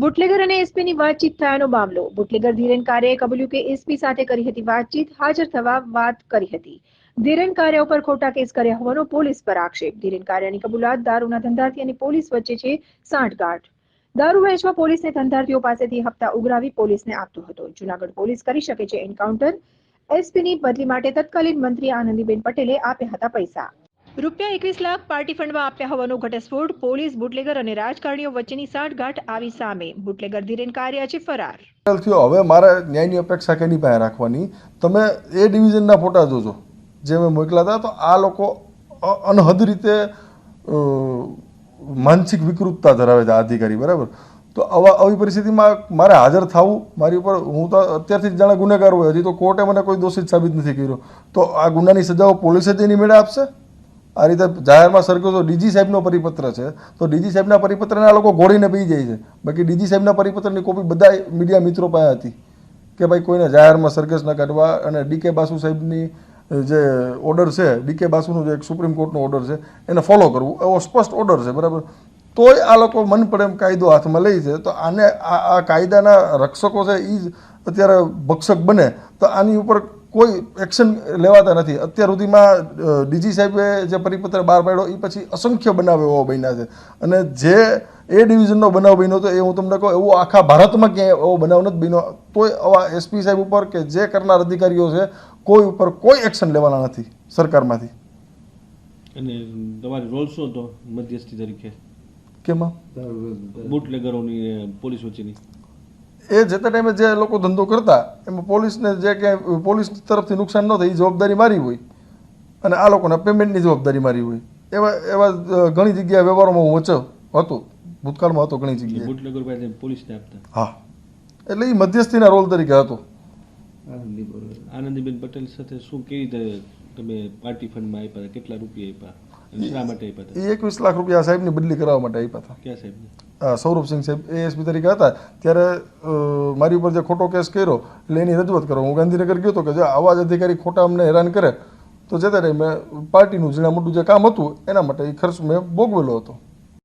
Bootlegger અને એસપીની વાતચીત થયાનો મામલો. બુટલેગર ધીરેન કારિયાએ કબૂલ્યું કે એસપી સાથે કરી હતી વાતચીત, હાજર થવા વાત કરી હતી. ધીરેન કારિયા ઉપર ખોટા કેસ કર્યા હોવાનો પોલીસ પર આક્ષેપ. ધીરેન કારિયાની કબૂલાત. દારૂના ધંધાર્થી અને પોલીસ વચ્ચે છે સાંઠગાંઠ. દારૂ વેચવા પોલીસને ધંધાર્થીઓ પાસેથી હપ્તા ઉઘરાવી પોલીસને આપતો હતો. જૂનાગઢ પોલીસ કરી શકે છે એન્કાઉન્ટર. એસપીની બદલી માટે તત્કાલીન મંત્રી આનંદીબેન પટેલે આપ્યા હતા પૈસા. ₹21 લાખ પાર્ટી ફંડમાં આપ્યા હોવાનો ઘટસ્ફોટ. પોલીસ, બુટલેગર અને રાજકારણીઓ વચ્ચેની સાંઠગાંઠ આવી સામે. બુટલેગર ધીરેન કારિયા છે ફરાર. થયો. હવે મારે ન્યાયની અપેક્ષા કેની પાસે રાખવાની? તમે એ ડિવિઝનના ફોટા જોજો જે મેં મોકલ્યા હતા, તો આ લોકો અનહદ રીતે માનસિક વિકૃતતા ધરાવે છે આ અધિકારી, બરાબર? તો આવી પરિસ્થિતિમાં મારે હાજર થવું, મારી ઉપર, હું તો અત્યારથી જ જાણે ગુનેગાર હોય, હજી તો કોર્ટે મને કોઈ દોષિત સાબિત નથી કર્યો, તો આ ગુનાની સજાઓ પોલીસે જ એની મેળે આપશે? આ રીતે જાહેરમાં સરગો ડીજી સાહેબનો પરિપત્ર છે, તો ડીજી સાહેબના પરિપત્રને આ લોકો ઘોડીને પી જાય છે. બાકી ડીજી સાહેબના પરિપત્રની કોપી બધા મીડિયા મિત્રો પાસે હતી કે ભાઈ કોઈને જાહેરમાં સરઘસ ન કાઢવા, અને ડીકે બાસુ સાહેબની જે ઓર્ડર છે, ડીકે બાસુનું જે એક સુપ્રીમ કોર્ટનો ઓર્ડર છે એને ફોલો કરવું, એવો સ્પષ્ટ ઓર્ડર છે, બરાબર? તોય આ લોકો મન પડે એમ કાયદો હાથમાં લે છે. તો આને આ કાયદાના રક્ષકો છે એ જ અત્યારે ભક્ષક બને, તો આની ઉપર કોઈ એક્શન લેવાતા નથી. અત્યાર સુધીમાં ડીજી સાહેબે જે પરિપત્ર બહાર પાડ્યો એ પછી અસંખ્ય બનાવ એવો બન્યા છે, અને જે એ ડિવિઝનનો બનાવ બન્યો હતો એ હું તમને કહું, એવો આખા ભારતમાં ક્યાંય એવો બનાવ નથી બન્યો. તોય આવા એસપી સાહેબ ઉપર કે જે કરનાર અધિકારીઓ છે કોઈ ઉપર કોઈ એક્શન લેવાના નથી સરકારમાંથી. અને તમારી રોલ શું હતો મધ્યસ્થી તરીકે? કેમાં? બુટલેગરોની પોલીસ વચ્ચેની એ જે તે ટાઈમે જે લોકો ધંધો કરતા એમાં પોલીસને જે ક્યાંય પોલીસ તરફથી નુકસાન ન થાય એ જવાબદારી મારી હોય, અને આ લોકોના પેમેન્ટની જવાબદારી મારી હોય. એવા ઘણી જગ્યાએ વ્યવહારોમાં હું વચ્ચે હતો, ભૂતકાળમાં હતો ઘણી જગ્યાએ. બુટલેગર પાસે પોલીસને આપતા? હા, એટલે એ મધ્યસ્થીના રોલ તરીકે હતો. આનંદીબેન પટેલ સાથે શું, કેવી રીતે તમે પાર્ટી ફંડમાં આપ્યા? કેટલા રૂપિયા આપ્યા? શા માટે આપ્યા હતા? એ 21 લાખ રૂપિયા સાહેબની બદલી કરાવવા માટે આપ્યા હતા. ક્યાં સાહેબને? સૌરભસિંહ સાહેબ એએસપી તરીકે હતા ત્યારે મારી ઉપર જે ખોટો કેસ કર્યો એટલે એની રજૂઆત કરો. હું ગાંધીનગર ગયો હતો કે જો આવા જ અધિકારી ખોટા અમને હેરાન કરે તો જતા ટાઈમે પાર્ટીનું જે મોટું જે કામ હતું એના માટે એ ખર્ચ મેં ભોગવેલો હતો.